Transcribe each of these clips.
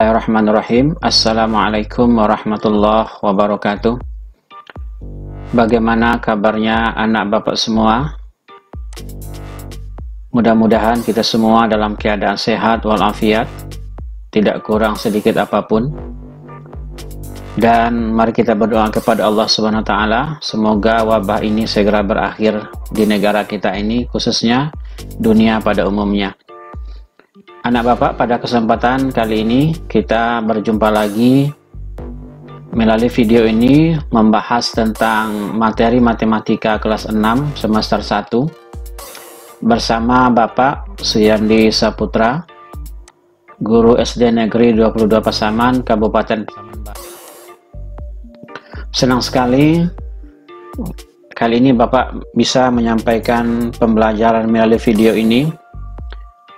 Bismillahirrahmanirrahim. Assalamualaikum warahmatullahi wabarakatuh. Bagaimana kabarnya anak bapak semua? Mudah-mudahan kita semua dalam keadaan sehat walafiat, tidak kurang sedikit apapun. Dan mari kita berdoa kepada Allah Subhanahu wa taala, semoga wabah ini segera berakhir di negara kita ini, khususnya dunia pada umumnya. Anak bapak, pada kesempatan kali ini kita berjumpa lagi melalui video ini membahas tentang materi matematika kelas 6 semester 1 bersama Bapak Suyandi Saputra, guru SD Negeri 22 Pasaman, Kabupaten Pasaman Barat. Senang sekali kali ini Bapak bisa menyampaikan pembelajaran melalui video ini.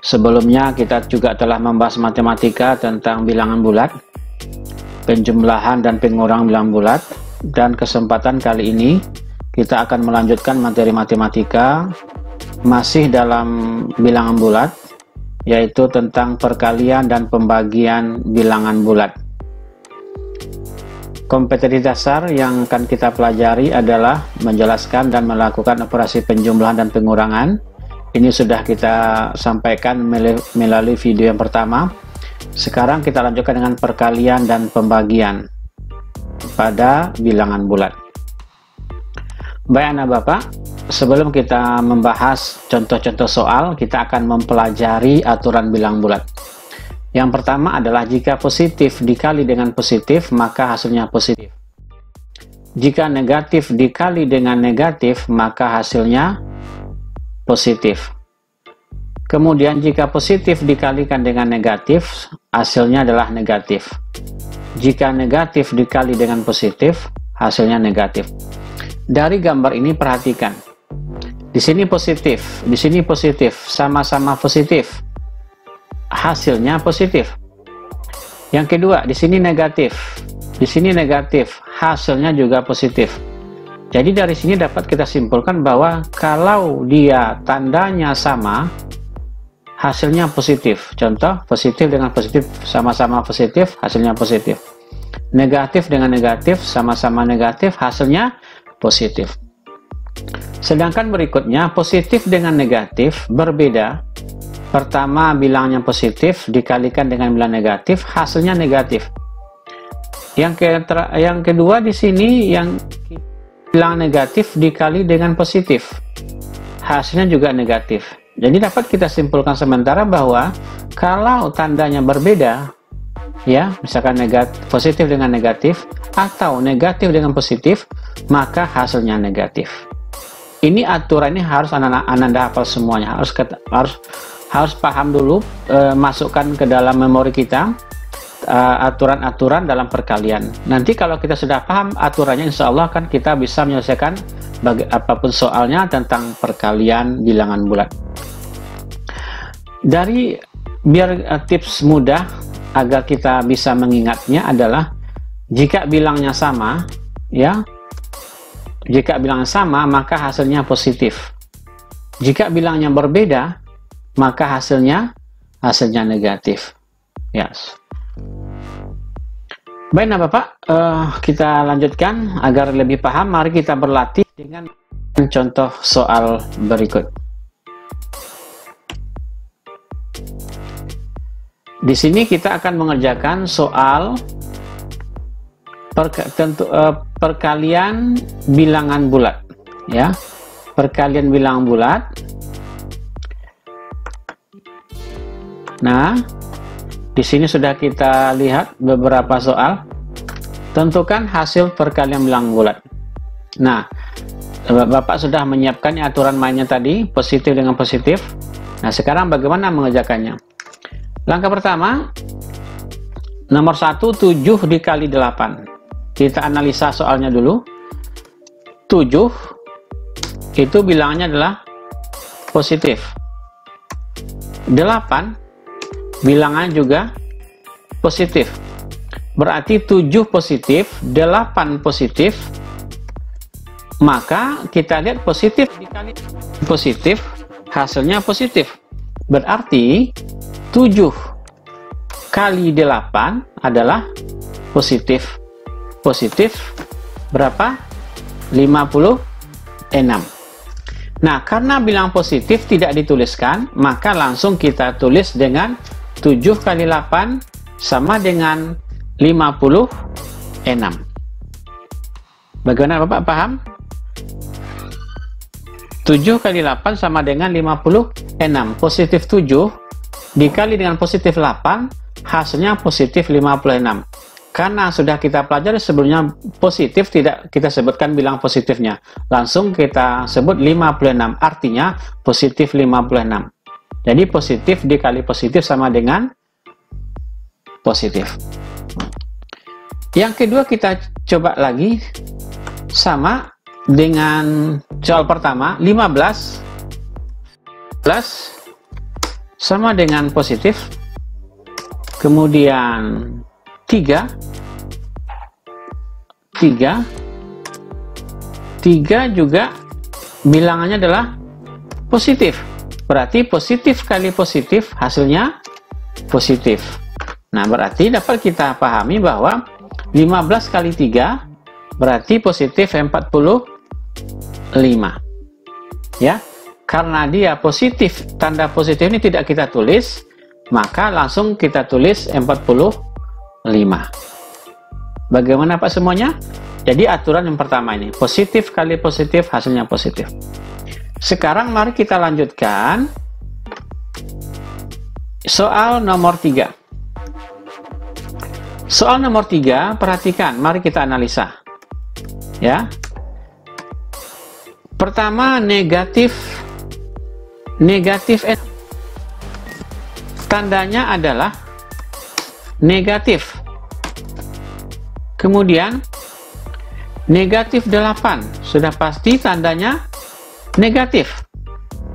Sebelumnya kita juga telah membahas matematika tentang bilangan bulat, penjumlahan dan pengurangan bilangan bulat, dan kesempatan kali ini kita akan melanjutkan materi matematika masih dalam bilangan bulat, yaitu tentang perkalian dan pembagian bilangan bulat. Kompetensi dasar yang akan kita pelajari adalah menjelaskan dan melakukan operasi penjumlahan dan pengurangan. Ini sudah kita sampaikan melalui video yang pertama. Sekarang kita lanjutkan dengan perkalian dan pembagian pada bilangan bulat. Baik anak bapak, sebelum kita membahas contoh-contoh soal, kita akan mempelajari aturan bilangan bulat. Yang pertama adalah jika positif dikali dengan positif, maka hasilnya positif. Jika negatif dikali dengan negatif, maka hasilnya positif. Kemudian jika positif dikalikan dengan negatif, hasilnya adalah negatif. Jika negatif dikali dengan positif, hasilnya negatif. Dari gambar ini perhatikan. Di sini positif, di sini positif, sama-sama positif. Hasilnya positif. Yang kedua, di sini negatif. Di sini negatif, hasilnya juga positif. Jadi dari sini dapat kita simpulkan bahwa kalau dia tandanya sama, hasilnya positif. Contoh, positif dengan positif sama-sama positif, hasilnya positif. Negatif dengan negatif sama-sama negatif, hasilnya positif. Sedangkan berikutnya, positif dengan negatif berbeda. Pertama, bilangnya positif dikalikan dengan bilang negatif, hasilnya negatif. Yang kedua di sini yang bilang negatif dikali dengan positif, hasilnya juga negatif. Jadi dapat kita simpulkan sementara bahwa kalau tandanya berbeda, ya misalkan positif dengan negatif atau negatif dengan positif, maka hasilnya negatif. Ini aturan ini harus anda hafal semuanya, harus paham dulu, masukkan ke dalam memori kita aturan-aturan dalam perkalian. Nanti kalau kita sudah paham aturannya, insya Allah kan kita bisa menyelesaikan apapun soalnya tentang perkalian bilangan bulat. Dari biar tips mudah agar kita bisa mengingatnya adalah jika bilangnya sama, ya, jika bilangnya sama maka hasilnya positif. Jika bilangnya berbeda maka hasilnya negatif. Yes. Baik nah Bapak, kita lanjutkan agar lebih paham. Mari kita berlatih dengan contoh soal berikut. Di sini kita akan mengerjakan soal perkalian bilangan bulat, ya, perkalian bilangan bulat. Nah, di sini sudah kita lihat beberapa soal. Tentukan hasil perkalian bilangan bulat. Nah, Bapak sudah menyiapkan aturan mainnya tadi, positif dengan positif. Nah, sekarang bagaimana mengerjakannya? Langkah pertama, nomor 1, 7 dikali 8. Kita analisa soalnya dulu. 7 itu bilangannya adalah positif. 8 bilangannya juga positif. Berarti 7 positif, 8 positif. Maka kita lihat positif dikali hasilnya positif. Berarti 7 kali 8 adalah positif. Positif berapa? 56. Nah, karena bilang positif tidak dituliskan, maka langsung kita tulis dengan 7 kali 8 sama dengan 56. Bagaimana Bapak paham? 7 kali 8 sama dengan 56. Positif 7 dikali dengan positif 8, hasilnya positif 56. Karena sudah kita pelajari sebelumnya positif, tidak kita sebutkan bilang positifnya. Langsung kita sebut 56, artinya positif 56. Jadi positif dikali positif sama dengan positif. Yang kedua kita coba lagi sama dengan soal pertama, 15 plus sama dengan positif, kemudian 3 juga bilangannya adalah positif, berarti positif kali positif hasilnya positif. Nah, berarti dapat kita pahami bahwa 15 kali 3 berarti positif 45 ya. Karena dia positif, tanda positif ini tidak kita tulis, maka langsung kita tulis 45. Bagaimana Pak semuanya? Jadi aturan yang pertama ini, positif kali positif hasilnya positif. Sekarang mari kita lanjutkan soal nomor 3. Soal nomor 3, perhatikan, mari kita analisa. Ya. Pertama, negatif tandanya adalah negatif. Kemudian negatif 8 sudah pasti tandanya negatif.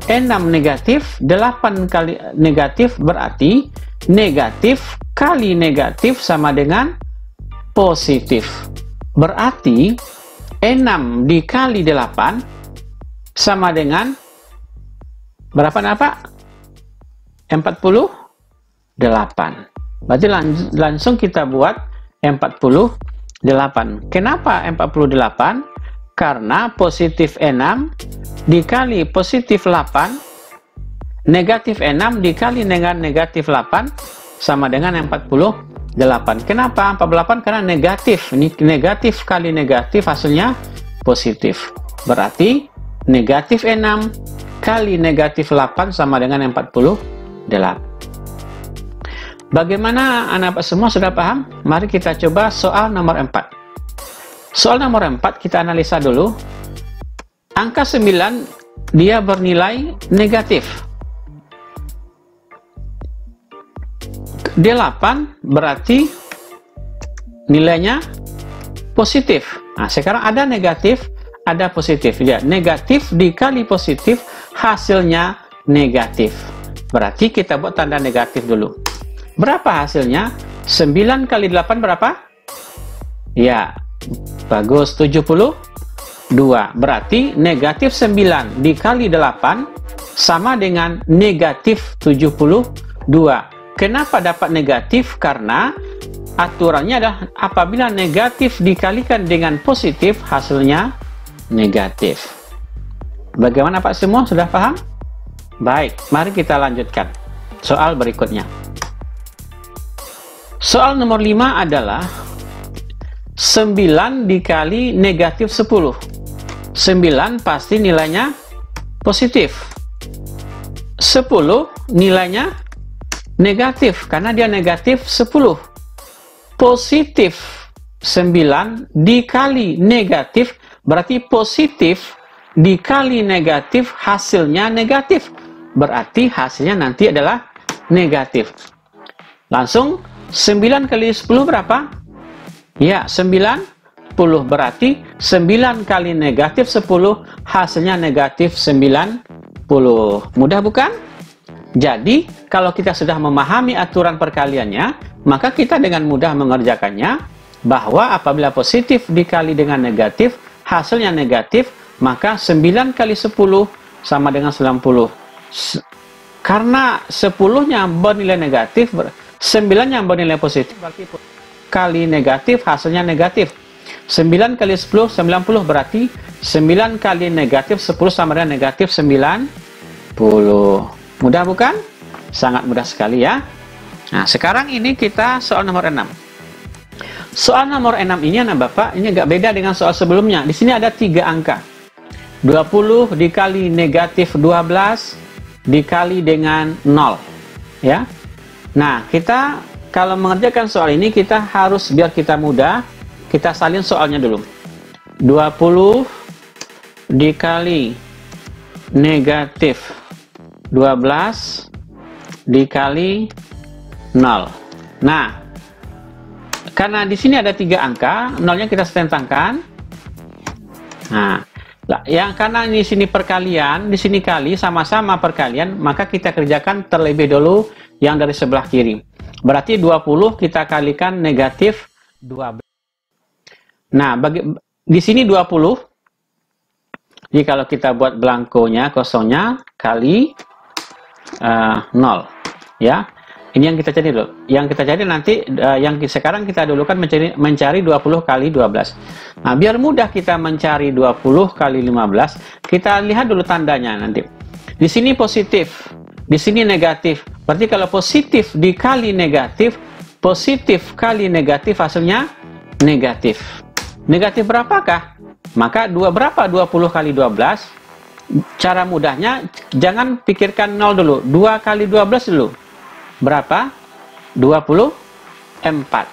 6 negatif, 8 kali negatif, berarti negatif kali negatif sama dengan positif. Berarti 6 dikali 8 sama dengan berapa Pak? 48. Berarti langsung kita buat 48. Kenapa 48? Karena positif 6 dikali positif 8, negatif 6 dikali dengan negatif 8 sama dengan 48. Kenapa 48? Karena negatif. Ini negatif kali negatif hasilnya positif. Berarti negatif 6 kali negatif 8 sama dengan 48. Bagaimana anak semua sudah paham? Mari kita coba soal nomor 4. Soal nomor 4 kita analisa dulu. Angka 9 dia bernilai negatif. 8 berarti nilainya positif. Nah, sekarang ada negatif, ada positif. Ya, negatif dikali positif hasilnya negatif. Berarti kita buat tanda negatif dulu. Berapa hasilnya? 9 kali 8 berapa? Ya, bagus, 72. Berarti negatif 9 dikali 8 sama dengan negatif 72. Kenapa dapat negatif? Karena aturannya adalah apabila negatif dikalikan dengan positif, hasilnya negatif. Bagaimana Pak semua? Sudah paham? Baik, mari kita lanjutkan soal berikutnya. Soal nomor 5 adalah 9 dikali negatif 10. 9 pasti nilainya positif. 10 nilainya negatif karena dia negatif 10. Positif 9 dikali negatif berarti positif dikali negatif hasilnya negatif. Berarti hasilnya nanti adalah negatif. Langsung 9 kali 10 berapa? Ya, 90. Berarti 9 kali negatif 10 hasilnya negatif 90. Mudah bukan? Jadi, kalau kita sudah memahami aturan perkaliannya, maka kita dengan mudah mengerjakannya, bahwa apabila positif dikali dengan negatif, hasilnya negatif, maka 9 kali 10 sama dengan 90. Karena 10-nya bernilai negatif, 9 yang bernilai positif berarti kali negatif hasilnya negatif. 9 kali 10, 90 berarti 9 kali negatif 10 sama dengan negatif 90. Mudah bukan? Sangat mudah sekali ya. Nah, sekarang ini kita soal nomor 6. Soal nomor 6 ini anak Bapak, ini agak beda dengan soal sebelumnya. Di sini ada 3 angka. 20 dikali negatif 12 dikali dengan 0. Ya. Nah, kita kalau mengerjakan soal ini kita harus, biar kita mudah, kita salin soalnya dulu. 20 dikali negatif 12 dikali 0. Nah, karena di sini ada 3 angka, nolnya kita setentangkan. Nah, yang karena di sini perkalian, di sini kali, sama-sama perkalian, maka kita kerjakan terlebih dulu yang dari sebelah kiri. Berarti 20 kita kalikan negatif 12. Nah, di sini 20. Jadi kalau kita buat blankonya, kosongnya, kali 0. Ya. Ini yang kita cari dulu. Yang kita cari nanti, yang sekarang kita dulu kan mencari 20 kali 12. Nah, biar mudah kita mencari 20 kali 15, kita lihat dulu tandanya nanti. Di sini positif, di sini negatif. Berarti kalau positif dikali negatif, positif kali negatif hasilnya negatif. Negatif berapakah? Maka berapa 20 kali 12? Cara mudahnya, jangan pikirkan 0 dulu. 2 kali 12 dulu. Berapa? 24.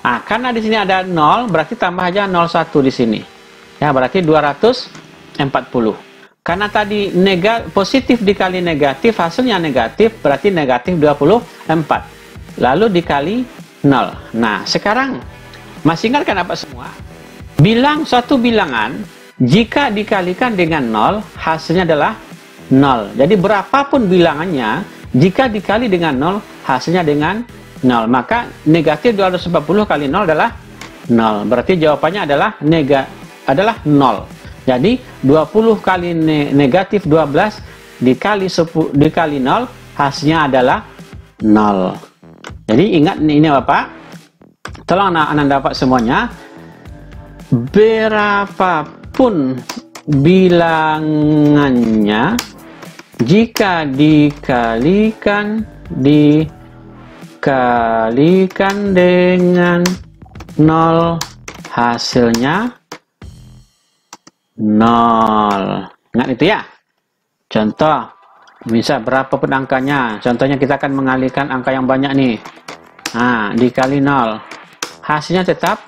Nah, karena di sini ada 0, berarti tambah aja 01 di sini. Ya, berarti 240. Karena tadi positif dikali negatif, hasilnya negatif, berarti negatif 24. Lalu dikali 0. Nah, sekarang masih ingat kan apa semua? Suatu bilangan, jika dikalikan dengan 0, hasilnya adalah 0. Jadi berapapun bilangannya, jika dikali dengan 0, hasilnya dengan 0. Maka negatif 240 kali 0 adalah 0. Berarti jawabannya adalah 0. Jadi 20 kali negatif 12 dikali 0, hasilnya adalah 0. Jadi ingat ini Bapak, tolong anak-anak dapat semuanya. Berapapun bilangannya, jika dikalikan dengan 0, hasilnya 0. Ingat itu ya. Contoh, bisa berapapun angkanya. Contohnya kita akan mengalihkan angka yang banyak nih. Nah, dikali 0. Hasilnya tetap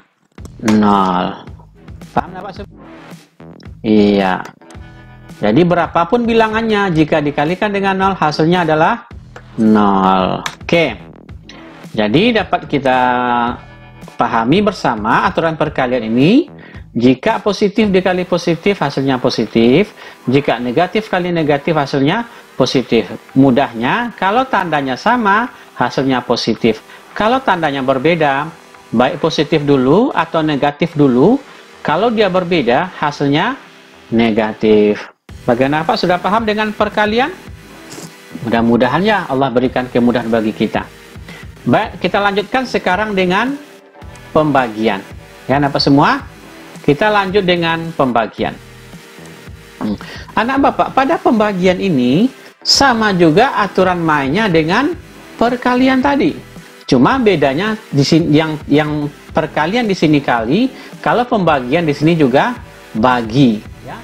0. Paham nggak Pak? Iya. Jadi berapapun bilangannya, jika dikalikan dengan 0, hasilnya adalah 0. Oke. Jadi dapat kita pahami bersama aturan perkalian ini. Jika positif dikali positif, hasilnya positif. Jika negatif kali negatif, hasilnya positif. Mudahnya, kalau tandanya sama, hasilnya positif. Kalau tandanya berbeda, baik positif dulu atau negatif dulu. Kalau dia berbeda, hasilnya negatif. Bagaimana Pak? Sudah paham dengan perkalian? Mudah-mudahan ya Allah berikan kemudahan bagi kita. Baik, kita lanjutkan sekarang dengan pembagian. Ya, Bapak semua? Kita lanjut dengan pembagian. Anak Bapak, pada pembagian ini sama juga aturan mainnya dengan perkalian tadi. Cuma bedanya di sini yang perkalian di sini kali, kalau pembagian di sini juga bagi. Ya.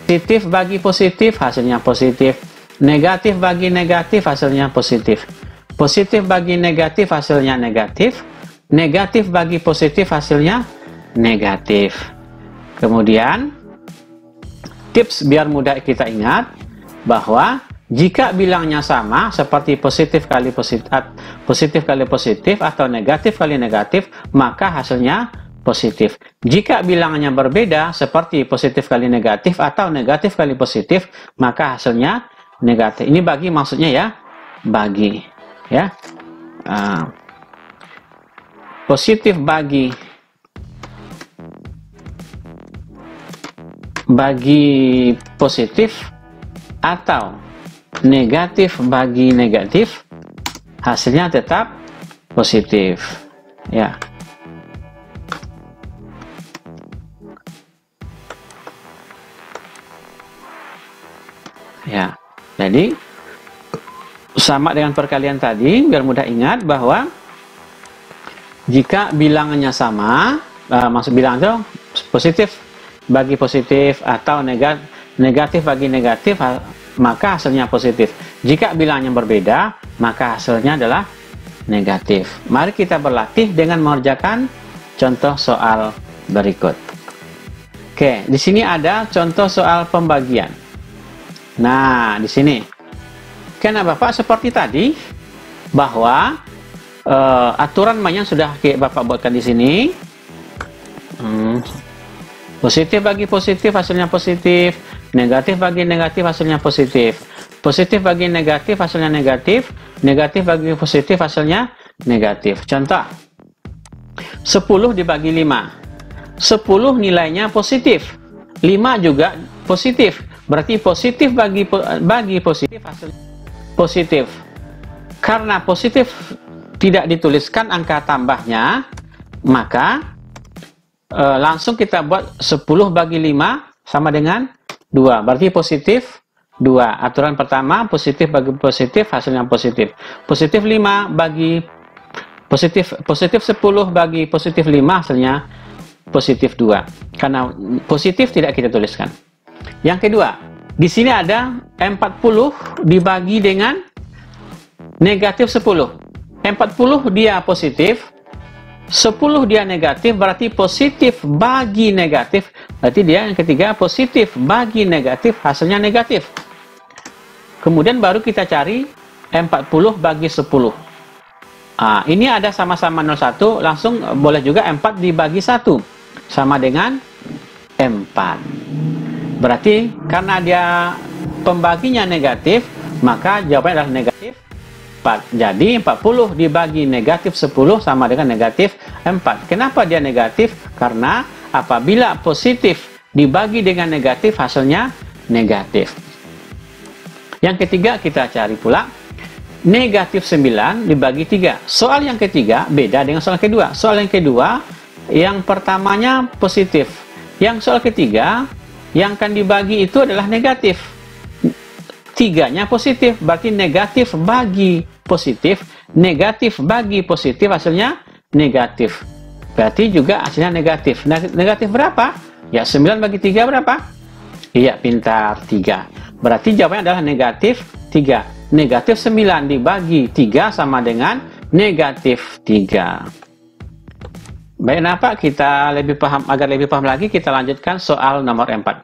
Positif bagi positif, hasilnya positif. Negatif bagi negatif, hasilnya positif. Positif bagi negatif, hasilnya negatif. Negatif bagi positif, hasilnya negatif. Kemudian, tips biar mudah kita ingat bahwa jika bilangnya sama, seperti positif kali positif atau negatif kali negatif, maka hasilnya positif. Jika bilangannya berbeda, seperti positif kali negatif atau negatif kali positif, maka hasilnya negatif. Ini bagi maksudnya ya, bagi. Ya, positif bagi positif atau negatif bagi negatif, hasilnya tetap positif. Ya. Ya. Jadi sama dengan perkalian tadi, biar mudah ingat bahwa jika bilangannya sama, maksud bilangan itu positif bagi positif atau negatif bagi negatif, maka hasilnya positif. Jika bilangannya berbeda, maka hasilnya adalah negatif. Mari kita berlatih dengan mengerjakan contoh soal berikut. Oke, di sini ada contoh soal pembagian. Nah, di sini. Karena Bapak seperti tadi, bahwa aturan mainnya sudah Bapak buatkan di sini. Positif bagi positif hasilnya positif, negatif bagi negatif hasilnya positif, positif bagi negatif hasilnya negatif, negatif bagi positif hasilnya negatif. Contoh, 10 dibagi 5, 10 nilainya positif, 5 juga positif, berarti positif bagi positif hasilnya positif. Karena positif tidak dituliskan angka tambahnya, maka langsung kita buat 10 bagi 5 sama dengan 2, berarti positif 2. Aturan pertama, positif bagi positif hasilnya positif. Positif 5 bagi positif 10 bagi positif 5 hasilnya positif 2. Karena positif tidak kita tuliskan. Yang kedua, di sini ada 40 dibagi dengan negatif 10. 40 dia positif, 10 dia negatif, berarti positif bagi negatif, berarti dia yang ketiga positif bagi negatif, hasilnya negatif. Kemudian baru kita cari 40 bagi 10. Ini ada sama-sama 01, langsung boleh juga 4 dibagi 1 sama dengan 4. Berarti karena dia pembaginya negatif, maka jawabannya adalah negatif 4. Jadi 40 dibagi negatif 10 sama dengan negatif 4. Kenapa dia negatif? Karena apabila positif dibagi dengan negatif, hasilnya negatif. Yang ketiga kita cari pula negatif 9 dibagi 3. Soal yang ketiga beda dengan soal kedua. Soal yang kedua, yang pertamanya positif. Yang soal ketiga, yang akan dibagi itu adalah negatif. 3-nya positif, berarti negatif bagi positif, negatif bagi positif hasilnya negatif. Berarti juga hasilnya negatif. Negatif berapa? Ya, 9 bagi 3 berapa? Iya, pintar, 3. Berarti jawabannya adalah negatif 3. Negatif 9 dibagi 3 sama dengan negatif 3. Baik, Bapak, kita lebih paham, agar lebih paham lagi, kita lanjutkan soal nomor 4.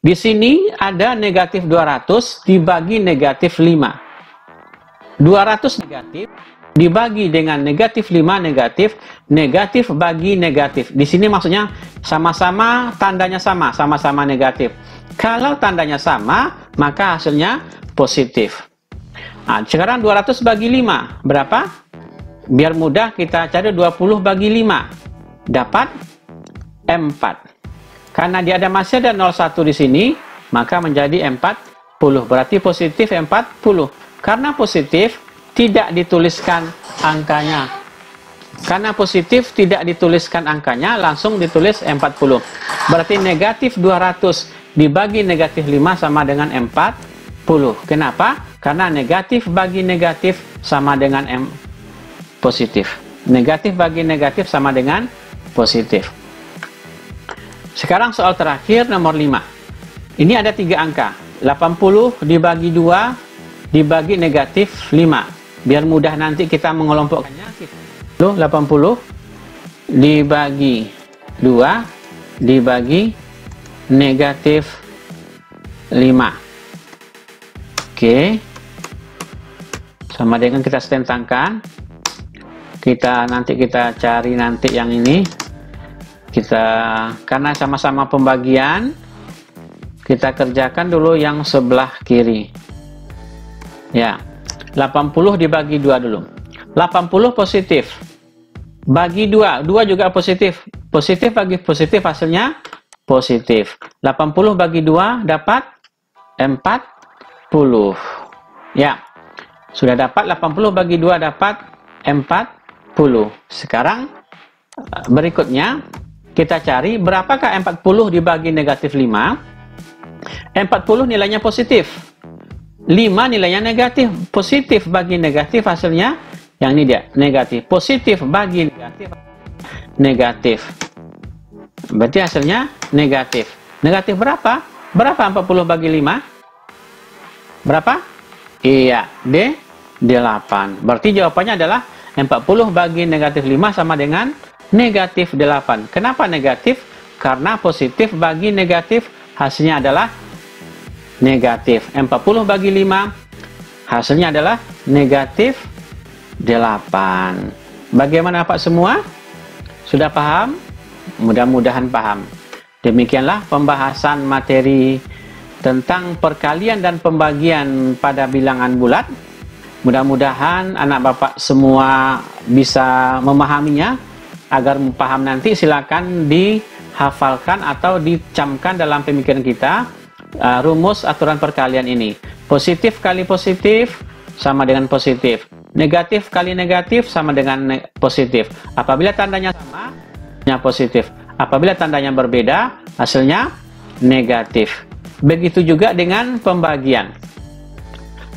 Di sini ada negatif 200 dibagi negatif 5. 200 negatif dibagi dengan negatif 5 negatif, negatif bagi negatif. Di sini maksudnya sama-sama tandanya sama-sama negatif. Kalau tandanya sama, maka hasilnya positif. Nah, sekarang 200 bagi 5 berapa? Biar mudah kita cari 20 bagi 5 dapat 4. Karena dia masih ada 01 di sini, maka menjadi 40. Berarti positif 40. Karena positif tidak dituliskan angkanya. Karena positif tidak dituliskan angkanya, langsung ditulis 40. Berarti negatif 200 dibagi negatif 5 sama dengan 40. Kenapa? Karena negatif bagi negatif sama dengan positif. Negatif bagi negatif sama dengan positif. Sekarang soal terakhir nomor 5. Ini ada 3 angka. 80 dibagi 2 dibagi negatif 5. Biar mudah nanti kita mengelompokkannya. 80 dibagi 2 dibagi negatif 5. Oke. Sama dengan kita setentangkan. Nanti kita cari nanti yang ini. Karena sama-sama pembagian, kita kerjakan dulu yang sebelah kiri. Ya, 80 dibagi 2 dulu. 80 positif. Bagi 2, 2 juga positif. Positif bagi positif hasilnya positif. 80 bagi 2 dapat 40. Ya, sudah dapat 80 bagi 2 dapat 40. Sekarang berikutnya kita cari berapakah 40 dibagi negatif 5. 40 nilainya positif, 5 nilainya negatif. Positif bagi negatif hasilnya yang ini dia, negatif. Positif bagi negatif, negatif. Berarti hasilnya negatif. Negatif berapa? Berapa 40 bagi 5? Berapa? Iya, D8. Berarti jawabannya adalah 40 bagi negatif 5 sama dengan negatif 8. Kenapa negatif? Karena positif bagi negatif hasilnya adalah negatif. 40 bagi 5 hasilnya adalah negatif 8. Bagaimana Pak semua? Sudah paham? Mudah-mudahan paham. Demikianlah pembahasan materi tentang perkalian dan pembagian pada bilangan bulat. Mudah-mudahan anak bapak semua bisa memahaminya. Agar paham nanti silakan dihafalkan atau dicamkan dalam pemikiran kita rumus aturan perkalian ini. Positif kali positif sama dengan positif. Negatif kali negatif sama dengan positif. Apabila tandanya sama, hasilnya positif. Apabila tandanya berbeda, hasilnya negatif. Begitu juga dengan pembagian.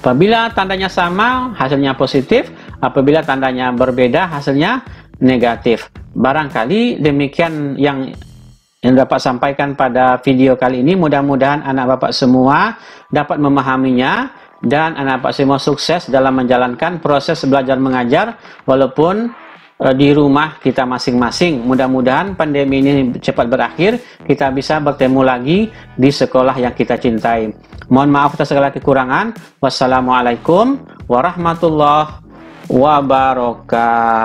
Apabila tandanya sama, hasilnya positif. Apabila tandanya berbeda, hasilnya negatif. Barangkali demikian yang dapat sampaikan pada video kali ini. Mudah-mudahan anak bapak semua dapat memahaminya dan anak bapak semua sukses dalam menjalankan proses belajar mengajar walaupun di rumah kita masing-masing. Mudah-mudahan pandemi ini cepat berakhir, kita bisa bertemu lagi di sekolah yang kita cintai. Mohon maaf atas segala kekurangan. Wassalamualaikum warahmatullahi wabarakatuh.